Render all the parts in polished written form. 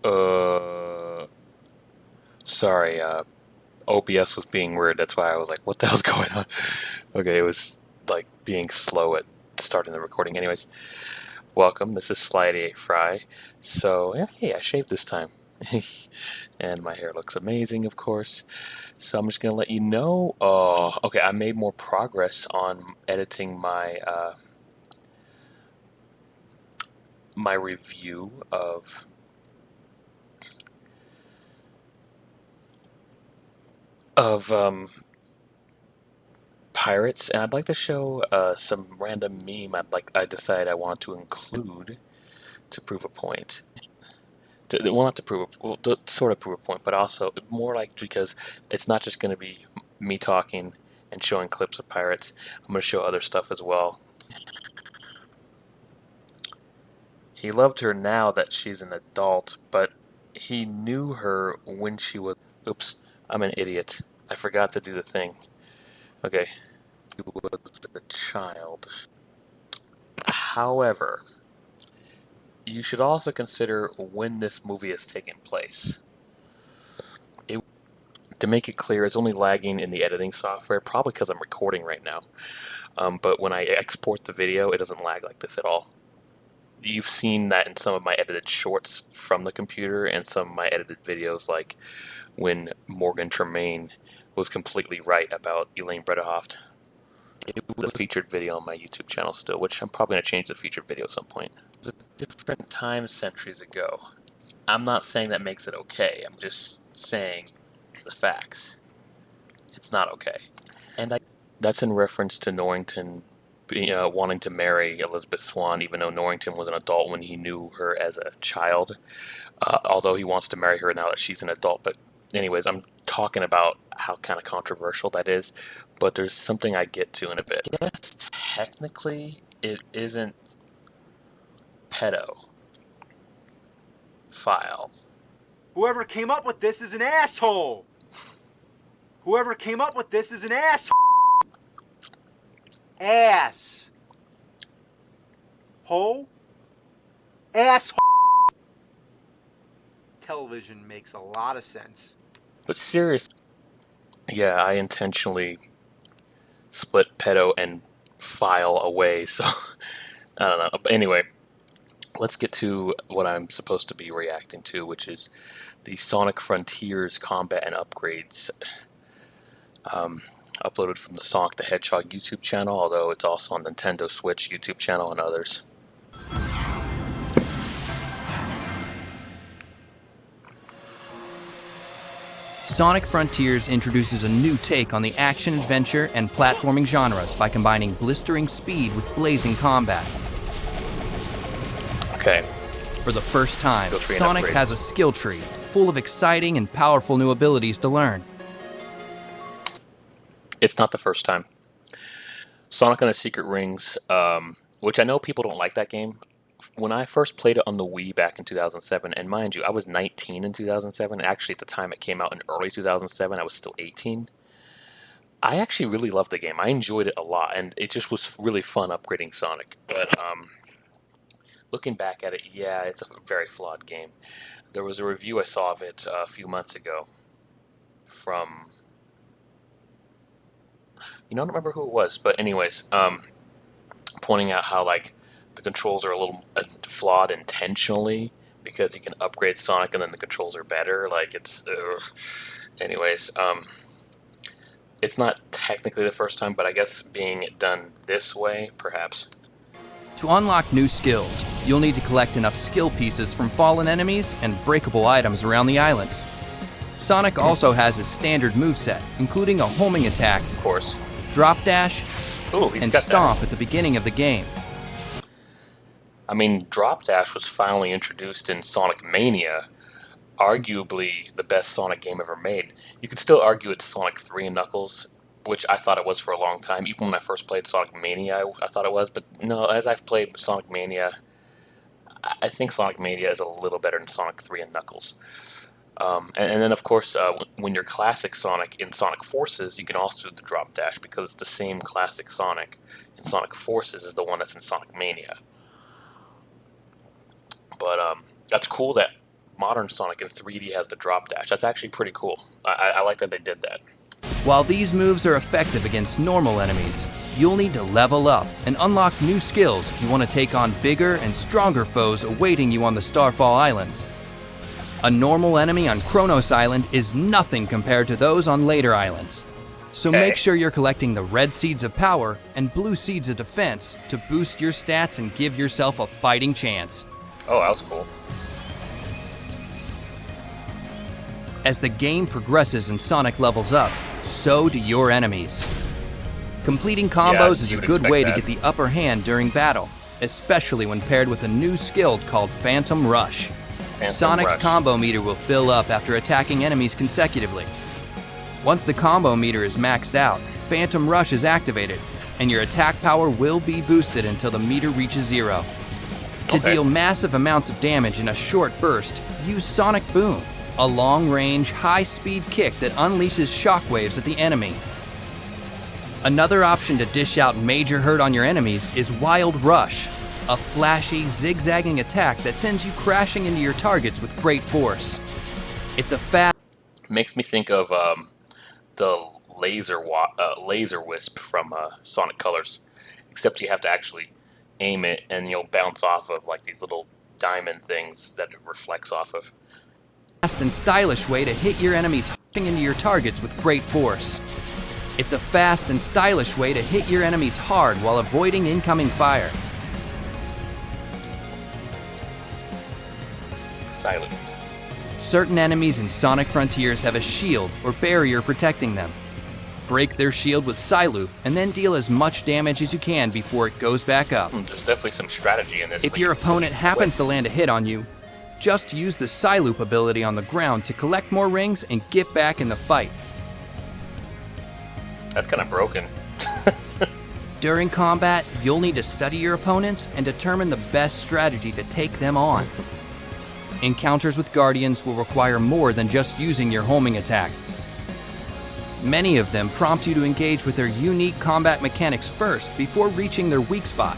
Uh, sorry, OBS was being weird. That's why I was like, what the hell's going on? Okay, it was like being slow at starting the recording. Anyways, welcome. This is Slide Fry. So, yeah, hey, I shaved this time. And my hair looks amazing, of course. So I'm just gonna let you know. Okay, I made more progress on editing my review of pirates, and I'd like to show some random meme I decide I want to include to prove a point. Well, not to prove well, to sort of prove a point, but also more like because it's not just going to be me talking and showing clips of pirates. I'm going to show other stuff as well. He loved her now that she's an adult, but he knew her when she was. Oops, I'm an idiot. I forgot to do the thing. Okay, he was a child. However, you should also consider when this movie is taking place. To make it clear, it's only lagging in the editing software, probably because I'm recording right now. But when I export the video, it doesn't lag like this at all. You've seen that in some of my edited shorts from the computer and some of my edited videos, like when Morgan Tremaine was completely right about Elaine Bredehoft. It was a featured video on my YouTube channel still, which I'm probably going to change the featured video at some point. It was a different time centuries ago. I'm not saying that makes it okay. I'm just saying the facts. It's not okay. And that's in reference to Norrington wanting to marry Elizabeth Swann, even though Norrington was an adult when he knew her as a child. Although he wants to marry her now that she's an adult. But anyways, I'm talking about how kind of controversial that is. But there's something I get to in a bit. I guess technically it isn't pedophile. Whoever came up with this is an asshole. Whoever came up with this is an asshole. Ass. Hole. Asshole. Television makes a lot of sense. But seriously, yeah, I intentionally split pedo and file away, so I don't know. But anyway, let's get to what I'm supposed to be reacting to, which is the Sonic Frontiers combat and upgrades uploaded from the Sonic the Hedgehog YouTube channel, although it's also on Nintendo Switch YouTube channel and others. Sonic Frontiers introduces a new take on the action-adventure and platforming genres by combining blistering speed with blazing combat. Okay. For the first time, Sonic has a skill tree full of exciting and powerful new abilities to learn. It's not the first time. Sonic and the Secret Rings, which I know people don't like that game. When I first played it on the Wii back in 2007, and mind you, I was 19 in 2007. Actually, at the time it came out in early 2007, I was still 18. I actually really loved the game. I enjoyed it a lot, and it just was really fun upgrading Sonic. But looking back at it, yeah, it's a very flawed game. There was a review I saw of it a few months ago from, I don't remember who it was, but anyways, pointing out how like the controls are a little flawed intentionally because you can upgrade Sonic and then the controls are better. Like it's, anyways, it's not technically the first time, but I guess being done this way, perhaps. To unlock new skills, you'll need to collect enough skill pieces from fallen enemies and breakable items around the islands. Sonic also has his standard moveset, including a homing attack, Of course. drop dash, Ooh, and stomp at the beginning of the game. I mean, Drop Dash was finally introduced in Sonic Mania, arguably the best Sonic game ever made. You could still argue it's Sonic 3 and Knuckles, which I thought it was for a long time. Even when I first played Sonic Mania, I thought it was. But no, as I've played Sonic Mania, I think Sonic Mania is a little better than Sonic 3 and Knuckles. And then, of course, when you're classic Sonic in Sonic Forces, you can also do the Drop Dash because it's the same classic Sonic in Sonic Forces as the one that's in Sonic Mania. But that's cool that modern Sonic in 3D has the drop dash. That's actually pretty cool. I like that they did that. While these moves are effective against normal enemies, you'll need to level up and unlock new skills if you want to take on bigger and stronger foes awaiting you on the Starfall Islands. A normal enemy on Kronos Island is nothing compared to those on later islands. So Okay. make sure you're collecting the red seeds of power and blue seeds of defense to boost your stats and give yourself a fighting chance. Oh, that was cool. As the game progresses and Sonic levels up, so do your enemies. Completing combos is you a would good expect way that. to get the upper hand during battle, especially when paired with a new skill called Phantom Rush. Phantom Sonic's Rush. combo meter will fill up after attacking enemies consecutively. Once the combo meter is maxed out, Phantom Rush is activated, and your attack power will be boosted until the meter reaches 0. To Okay. deal massive amounts of damage in a short burst, use Sonic Boom, a long-range, high-speed kick that unleashes shockwaves at the enemy. Another option to dish out major hurt on your enemies is Wild Rush, a flashy, zigzagging attack that sends you crashing into your targets with great force. It's a fast Makes me think of the laser wisp from Sonic Colors, except you have to actually aim it and you'll bounce off of like these little diamond things that it reflects off of. and stylish way to hit your enemies into your targets with great force. It's a fast and stylish way to hit your enemies hard while avoiding incoming fire. Silent. Certain enemies in Sonic Frontiers have a shield or barrier protecting them. Break their shield with Psyloop and then deal as much damage as you can before it goes back up. There's definitely some strategy in this. If but your you can still opponent use happens Whip. to land a hit on you, just use the Psyloop ability on the ground to collect more rings and get back in the fight. That's kind of broken. During combat, you'll need to study your opponents and determine the best strategy to take them on. Encounters with Guardians will require more than just using your homing attack. Many of them prompt you to engage with their unique combat mechanics first before reaching their weak spot.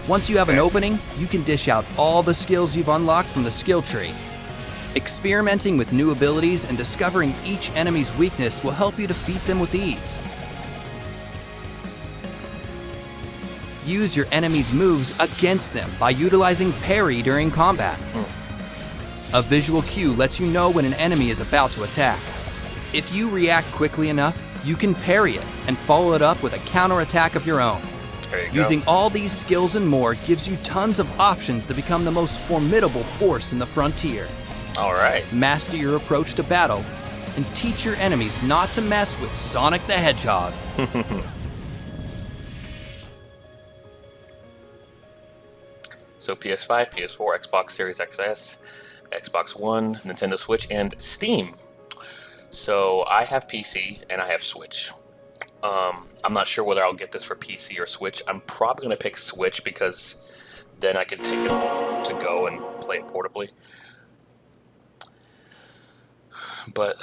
Once you have an Okay. opening, you can dish out all the skills you've unlocked from the skill tree. Experimenting with new abilities and discovering each enemy's weakness will help you defeat them with ease. Use your enemy's moves against them by utilizing parry during combat. A visual cue lets you know when an enemy is about to attack. If you react quickly enough, you can parry it and follow it up with a counterattack of your own. There you Using go. all these skills and more gives you tons of options to become the most formidable force in the frontier. All right. Master your approach to battle and teach your enemies not to mess with Sonic the Hedgehog. So PS5, PS4, Xbox Series XS, Xbox One, Nintendo Switch, and Steam. So I have PC and I have Switch. I'm not sure whether I'll get this for PC or Switch. I'm probably going to pick Switch because then I can take it to go and play it portably. But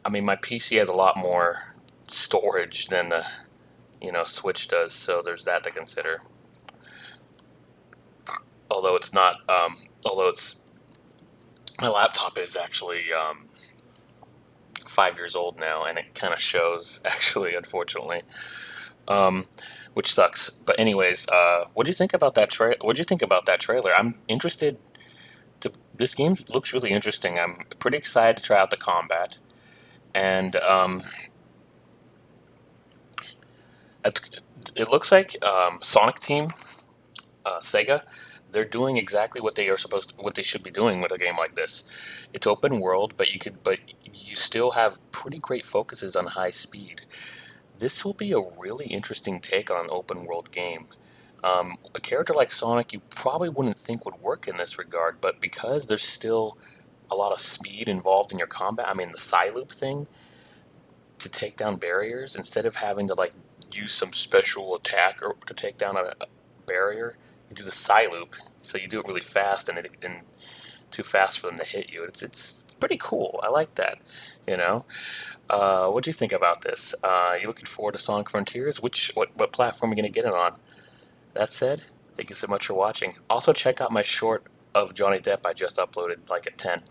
I mean, my PC has a lot more storage than the, Switch does. So there's that to consider. Although it's not, my laptop is actually 5 years old now, and it kind of shows, actually, unfortunately, which sucks. But anyways, what do you think about that What do you think about that trailer? I'm interested. This game looks really interesting. I'm pretty excited to try out the combat, and it looks like Sonic Team, Sega. They're doing exactly what they should be doing with a game like this. It's open world, but you still have pretty great focuses on high speed. This will be a really interesting take on an open world game. A character like Sonic, you probably wouldn't think would work in this regard, but because there's still a lot of speed involved in your combat, I mean the Psyloop thing to take down barriers, instead of having to use some special attack or to take down a barrier, you do the Psyloop, so you do it really fast and too fast for them to hit you. It's pretty cool. I like that. What do you think about this? You looking forward to Sonic Frontiers? What platform are you going to get it on? That said, thank you so much for watching. Also check out my short of Johnny Depp I just uploaded like at 10.